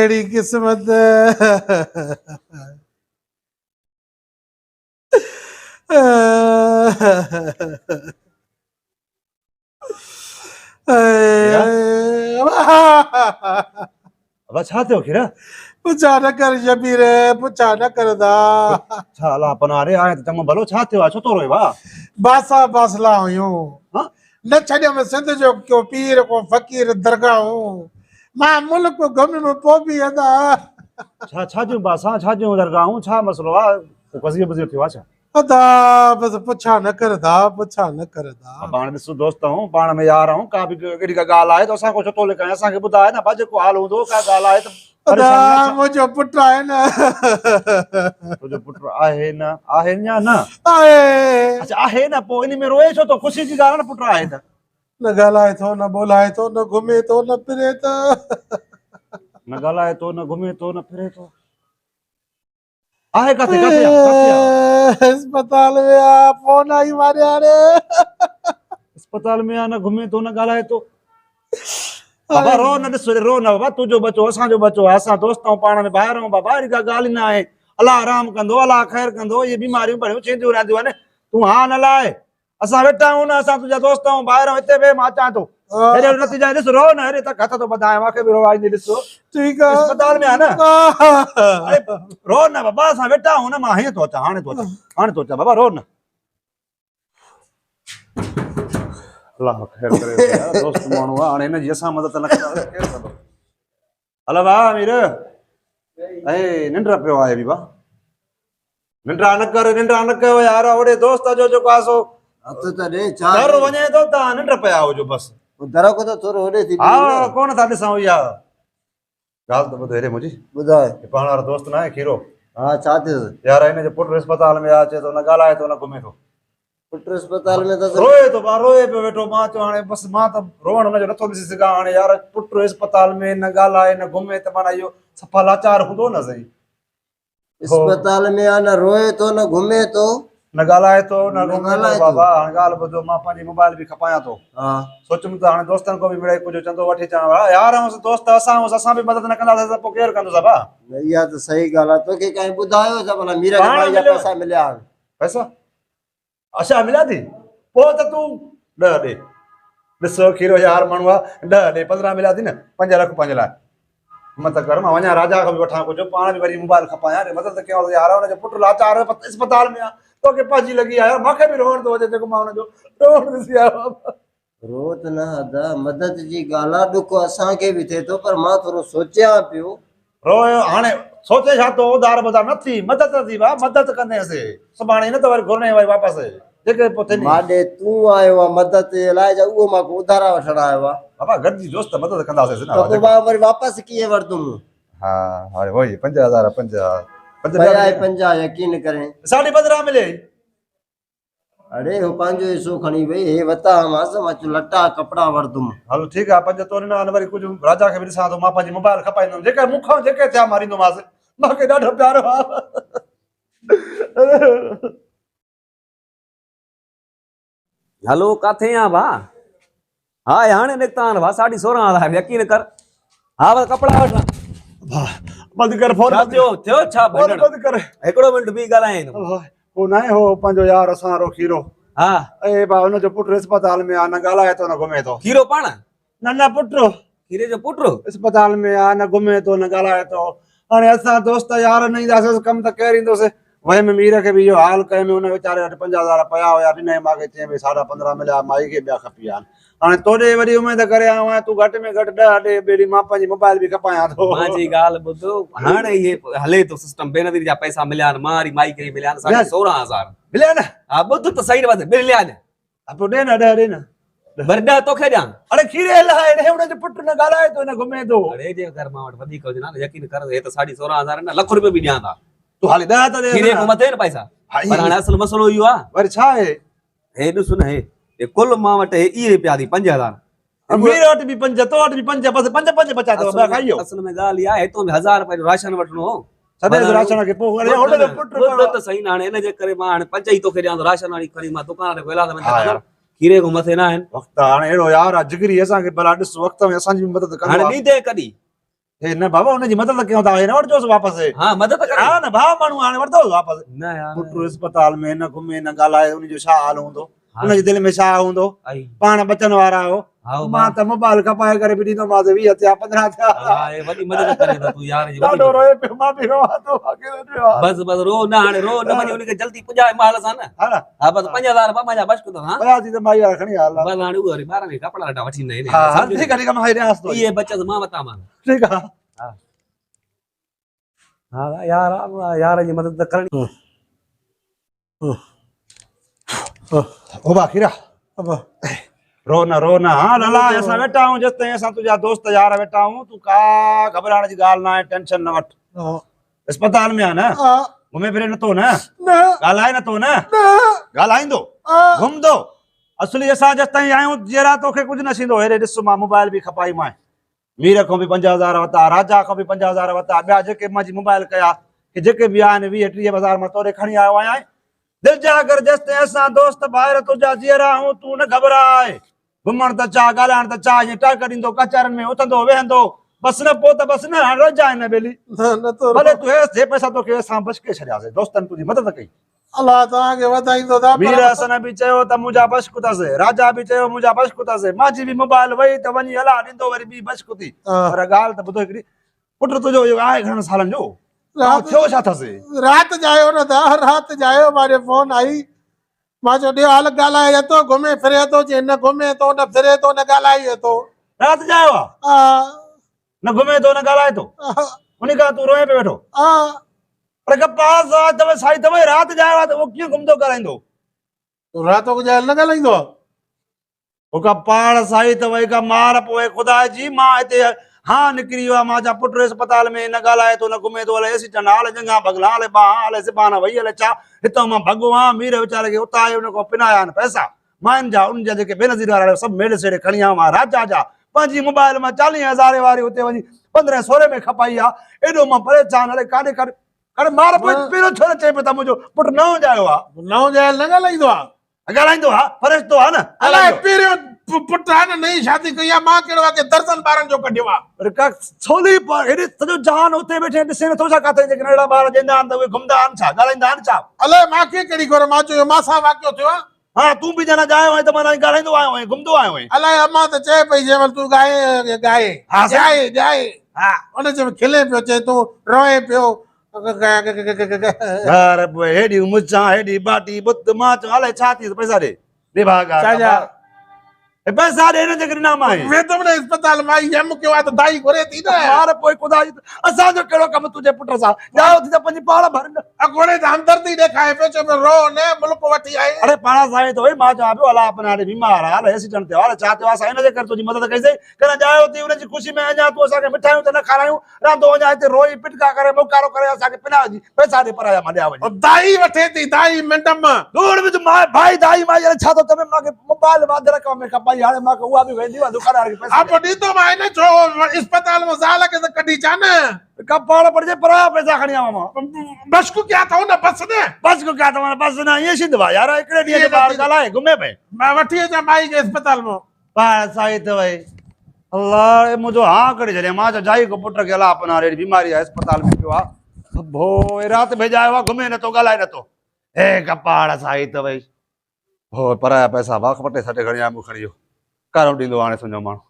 कहिड़ी क़िस्मत अब छा थियो खीरा पुछा न कर शबीर पुछा न करदा छा अला अपना रे आए त चङो भलो छा थियो छो तो रोए वा बासा बासला हुयूं हां न छॾियमि सिंध जो को पीर को फ़क़ीर दरगाहूं मां मुल्क घुम में पो बि अदा छा छा जो बासा छा जो दरगाहूं छा मसलो आ वज़ीर वज़ीर थियो छा अदा बस पुछा न करदा पुछा न करदा पाण ॾिसो दोस्त हूं पाण में यार हूं का बि कहिड़ी का ॻाल्हि आहे त असां को छो तो लिखाए असांखे ॿुधाए न भा जेको हाल हूंदो का ॻाल्हि आहे त अदा मुंहिंजो पुटु आहे न तुंहिंजो पुटु आहे न या न आहे अच्छा आहे न पोइ इन में रोए छो तो ख़ुशी जी ॻाल्हि न पुटु आहे त न ॻाल्हाए थो न ॿोलाए थो न घुमे थो न फिरे थो न ॻाल्हाए थो न घुमे थो न फिरे थो आहे किथे किथे आहे अस्पताल में आ फोन आई मारे हाणे अस्पताल में आ न घुमे थो न ॻाल्हाए थो बाबा रो न ॾिस रो न बाबा तुंहिंजो बचो असांजो बचो आहे असां दोस्त आहियूं पाण में ॿाहिरि आहियूं बाबा अहिड़ी का ॻाल्हि न आहे अलाह आराम कंदो अलाह ख़ैर कंदो इहे बीमारियूं बड़ियूं थींदियूं रहंदियूं आहिनि तूं हा न लाए असां वेठा आहियूं न असां तुंहिंजा दोस्त आहियूं ॿाहिरि हिते वेह मां अचां थो हेॾे नतीजा ॾिस रो न हेॾे तक हथ थो ॿधाए मूंखे बि रो आई ॾिसो ठीक आहे अस्पताल में आहे न अरे रो न बाबा असां वेठा आहियूं न मां हीअं थो अचां हाणे थो अचां बाबा रो न अल्लाह ख़ैर करे यार दोस्त माण्हू आहे हाणे हिनजी असां मदद न कंदा केरु कंदो हलो भाउ अमीर ऐं निंड पियो आहे बि भाउ निंड्रा न कयो यार ओॾे दोस्त जो जेको आहे सो हथ त ॾे छा दर वञे थो तव्हां निंड पिया हुजो बसि दर को त थोरो होॾे थी हा कोन था ॾिसूं इहा ॻाल्हि त ॿुधो हेॾे मुंहिंजी ॿुधाए पाण वारो दोस्त न आहे खीरो हा छा थियुसि यार हिनजो पुटु अस्पताल में आहे अचे थो न ॻाल्हाए थो न घुमे थो पुटु अस्पताल में त रोए थो भाउ रोए पियो वेठो मां चयो हाणे बसि मां त रोअण हुनजो नथो ॾिसी सघां हाणे यार पुटु अस्पताल में न ॻाल्हाए न घुमे त माना इहो सफ़ा लाचार हूंदो न सही अस्पताल में आ न रोए थो न घुमे थो न ॻाल्हाए थो न न घुमे थो ॻाल्हाए थो। बाबा हाणे ॻाल्हि ॿुधो मां पंहिंजी मोबाइल बि खपायां थो हा सोचुमि त हाणे दोस्तनि खां बि मिड़े कुझु चंदो वठी अचां यार दोस्त असां बि मदद न कंदासीं त पोइ केरु कंदो सभा न इहा त सही ॻाल्हि आहे तोखे कंहिं ॿुधायो छा भला मीरा खे पाण भाई जा मिलियो। पैसा मिलिया पैसा अच्छा मिलिया थी पोइ त तूं 10 ॾे ॾिसो खीरो यार माण्हू आहे 10 ॾे 15 मिलिया थी न 5 लख पंहिंजे लाइ मत कर मां वञा राजा खां बि वठां कुझु पाण बि वरी मोबाइल खपायां मदद कयूं यार हुनजो पुटु लाचार अस्पताल में आहे तोखे पंहिंजी लॻी आहे मूंखे बि रोअण थो अचे जेको मां हुनजो रोअण ॾिसी आयो रोत न अदा मदद जी ॻाल्हि आहे ॾुख असांखे बि थिए थो पर मां थोरो सोचियां पियो रोयो हाणे सोचे छा थो उधार बुधार न थी मदद थी भाउ मदद कंदेसीं सुभाणे न त वरी घुरणे वरी वापसि जेके पोइ थिए माॾे तूं आयो आहे मदद जे लाइ जा उहो मां उधारा वठण आयो आहे बाबा गॾिजी दोस्त मदद कंदासीं त पोइ न मां वरी वापसि कीअं वठंदुमि हा हाणे वही 5000 भया 50 यकीन करें 15.5 मिले अरे हो पंहिंजो हिसो खणी वई हे वता मांस मां चयो लटा कपिड़ा वठंदुमि हलो ठीकु आहे 5 तोड़े न वरी कुझु राजा खे बि ॾिसां थो मां पंहिंजी मोबाइल खपाईंदुमि जेके मूंखां जेके थिया मारींदोमांसि मूंखे ॾाढो प्यारो आहे हलो काथे आ भा हा हाणे निकिता आहिनि भा 16:30 यकीन कर हा बस कपिड़ा वठा बंदि कर फोन छा थियो छा भेण बंदि कर हिकिड़ो मिंट बि ॻाल्हाए हो न आहे हो पंहिंजो यार असां वारो खीरो हा ए भाउ हुनजो पुटु अस्पताल में आहे न ॻाल्हाए थो न घुमे थो खीरो पाण न पुटु खीरे जो पुटु अस्पताल में आहे न घुमे थो न ॻाल्हाए थो हाणे असां दोस्त यार न ईंदासीं कमु त केरु ईंदोसीं वही में मीर खे बि इहो हाल कयो हुन वीचारे वटि 50,000 पिया हुया ॾिनई मूंखे चई भई 15.5 मिलिया माई खे ॿिया खपी विया हाणे तोॾे वरी उमेद करे आयो आहियां तूं घटि में घटि 10 ॾे ॿेड़ी मां पंहिंजी मोबाइल बि खपायां थो मुंहिंजी ॻाल्हि ॿुधो हाणे इहे हले थो सिस्टम बेनज़ीर जा पैसा मिलिया आहिनि मां वरी माई खे मिलिया आहिनि 16,000 मिलिया न हा ॿुध त सही न मिलिया आहिनि पोइ ॾे न 10 ॾे न वरी 10 तोखे ॾियां अरे खीरे लाइ हुनजो पुटु न ॻाल्हाए थो न घुमे थो अड़े जे अगरि मां वटि वधीक हुजे न यकीन कर हे त 16,500 न लख रुपयो बि ॾियां था तूं हाली 10 त ॾे खीरे खां मथे न पैसा पर हाणे असुल मसलो इहो आहे वरी छा आहे हे ॾिस न हे कुल मां वटि इहे पिया थी 5,000 मेरे वटि बि 5 तो वटि बि 5 बस 5 बचा अथव ॿिया खाइयो असल में ॻाल्हि इहा आहे हितां बि 1000 रुपए जो राशन वठणो हो सभु राशन खे पोइ अरे हुन जो पुटु ॿुध त सही न हाणे इन जे करे मां हाणे 5 ई तोखे ॾियां थो राशन वारी खणी मां दुकान ते वेला त खीरे खां मथे न आहिनि वक़्तु हाणे अहिड़ो यार आहे जिगरी असांखे भला ॾिस वक़्त में असांजी बि मदद कंदो हाणे ॾींदे कॾहिं हे न बाबा उनजी मदद कयूं था, हिन वठिजोसि वापसि। हाँ मदद कर हा न भाउ माण्हू हाणे वठंदो वापसि। न यार पुटु अस्पताल में न घुमे न ॻाल्हाए, उनजो छा हाल हूंदो, उनजे दिलि में छा हूंदो, आई पाण बचन वारा हो। हाओ मां त मोबाइल खपाए करे बि ॾींदोमांसि, 20 थिया 15 थिया। हाँ ये वॾी मदद करे तो तू यार जी वॾी ॾाढो मदद। रोए पियो, मां बि रोवां थो, अकेलो पियो आहे। बस बस रो न हाणे रो न वञी उनखे जल्दी पुॼाए माल सां न। हा न हाँ बस 5000 बाबा जा बच तो हां पया थी त माई वारा खणी हाल आहे। बस हाणे उहो वरी ॿारनि खे कपिड़ा लटा वठी ईंदा आहिनि। हा हल ठीकु आहे, मां हेॾे आस्तो इहे बचत मां वता मां। ठीकु आहे। हाँ यार यार जी मदद करनी। ओ बाखीरा अब रो न हाँ लला, असां वेठा आहियूं जेसिताईं असां तुंहिंजा दोस्त यार वेठा आहियूं, तूं का घबराइण जी ॻाल्हि न आहे, टेंशन न वठ। अस्पताल में आहे न, घुमे फिरे नथो न, ॻाल्हाए नथो न, ॻाल्हाईंदो घुमंदो। असली असां जेसिताईं आहियूं जहिड़ा तोखे कुझु न थींदो। हेॾे ॾिस मां मोबाइल बि खपाई मां, मीर खां बि 50,000 वरिता, राजा खां बि 50,000 वरिता, ॿिया जेके मुंहिंजी मोबाइल कया कि जेके बि आहिनि 20-30,000 मां तोड़े खणी आयो आहियां। दिलि जा कर जेसिताईं असां दोस्त ॿाहिरि तुंहिंजा जीअरा आहियूं, तूं न घबराए। घुमण त चाह, ॻाल्हाइण त चाह, ईअं टक ॾींदो, कचहरनि में उथंदो वेहंदो, बसि न पोइ त बसि न, हाणे रोज़ हिन बेली न तो भले तूं हेसि जे पैसा तोखे असां बच के छॾियासीं, दोस्तनि तुंहिंजी मदद कई। अल्लाह तव्हांखे वधाईंदो था। मीर हसन बि चयो त मुंहिंजा बशक अथसि, राजा बि चयो मुंहिंजा बशक अथसि, मुंहिंजी बि मोबाइल वई त वञी हला ॾींदो वरी बि बशक थी। पर ॻाल्हि त ॿुधो हिकिड़ी, पुटु तुंहिंजो इहो आहे घणनि सालनि जो, थियो छा अथसि? रात जायो न था, रात जायो, मुंहिंजे फोन आई, मां चयो ॾियो हाल ॻाल्हाए थो, घुमे फिरे थो, जे न घुमे थो न फिरे थो न ॻाल्हाए थो। राति जायो आहे, न घुमे थो न ॻाल्हाए थो, उन खां तूं रोए पियो वेठो। पर पास अथव साईं अथव, राति जायो आहे त उहो कीअं घुमंदो ॻाल्हाईंदो? रात को जाए न ॻाल्हाईंदो आहे। उका पाड़ साईं अथव, का मार पोइ ख़ुदा जी, मां हिते हाँ निकिरी वियो आहे, मां जा पुट अस्पताल में न ॻाल्हाए थो न घुमे थो, हले एसीटन हाल जंगा बगला हले ॿाह हले सिबान वई हले छा, हितां मां भॻो आहियां। मीर वीचारे खे उतां उन खां पिनाया आहिनि पैसा, मां जा उनजा जेके बेनज़ीर वारा सभु मेड़ सेड़े खणी आयो मां राजा जा। पंहिंजी मोबाइल मां 40,000 वारी हुते वञी 1500 में खपाई आहे। एॾो मां परेशान, हले काॾे काॾे अरे मार पहिरियों छो न चए पियो त मुंहिंजो पुटु नओं ॼायो आहे। नओं जाए न ॻाल्हाईंदो आहे, ॻाल्हाईंदो आहे, फ़रिश्तो आहे न। अलाए पहिरियों पुटु आहे न, नई शादी कई आहे, मां कहिड़ो आहे कि दर्जन ॿारनि जो कढियो आहे। पर का छोली पर हेॾे सॼो जहान उते वेठे ॾिसे नथो छा काथे, जेके नंढड़ा ॿार ॼंदा आहिनि त उहे घुमंदा आहिनि छा, ॻाल्हाईंदा आहिनि छा? अलाए मूंखे कहिड़ी ख़बर, मां चयो मां सां वाक़ियो थियो आहे। हाँ तूं बि ॼणा ॼायो आहीं त मां ॻाल्हाईंदो आयो आहीं, घुमंदो आयो आहीं। अलाए अम्मा त चए पई जंहिंमहिल तूं ॻाए हा, सही। ॻाए हा उन चयो खिले पियो, चए तूं रोए पियो। घर पोइ हेॾी मुछां हेॾी बाटी बुत, मां चयो हले छा थी पैसा ॾे छा पैसा ॾे न जेके ॾिना मां वेंदुमि न अस्पताल मां, जम कयो आहे त दाई घुरे थी न। मार पोइ ख़ुदा जी, असांजो कहिड़ो कमु तुंहिंजे पुट सां, ॼायो थी त पंहिंजी पाण भर न। घोड़े त हमदर्दी ॾेखारे पियो, चयो पियो रो न, मुल्क वठी आए। अरे पाण साईं तो मां चवां पियो अला अपना ॾे बीमार आहे, एक्सीडेंट थियो आहे, छा थियो आहे, साईं हिनजे करे तुंहिंजी मदद कईसीं। कॾहिं ॼायो थी उनजी ख़ुशी में अञा तूं असांखे मिठाइयूं त न खारायूं, रांदो अञा हिते रोई पिटका करे मोकारो करे असांखे पिना विझी पैसा ॾे पराया मां ॾिया वञी। दाई वठे थी, दाई मिंटम दूर विझ मां भाई दाई मां यार छा थो चवे, मूंखे मोबाइल वादर कम में खपाई, हाणे मूंखे उहा बि वेंदी आहे दुकानदार खे पैसा। अब ॾींदो मां न, छो अस्पताल में ज़ाल खे त कढी चा न, कपाड़ पड़जे पराया पैसा खणी आवां मां। बस को क्या था न, बस न बस को क्या तव्हां बस न ईअं थींदो आहे यार, हिकिड़े ॾींहं ते ॿार ॻाल्हाए घुमे पए। मैं वठी अचां माई खे अस्पताल में। पाण साईं त भई अल्लाह मुंहिंजो हाँ करे छॾिया, मां चयो जाई को पुट खे अला अपना ॾे बीमारी आहे, अस्पताल में पियो आहे, भो राति भेजायो आहे, घुमे नथो ॻाल्हाए नथो। हे कपाड़ साईं त भई हो पराया पैसा वाख पटे सटे खणी आया, मूं खणी वियो कारो ॾींदो हाणे तुंहिंजो माण्हू।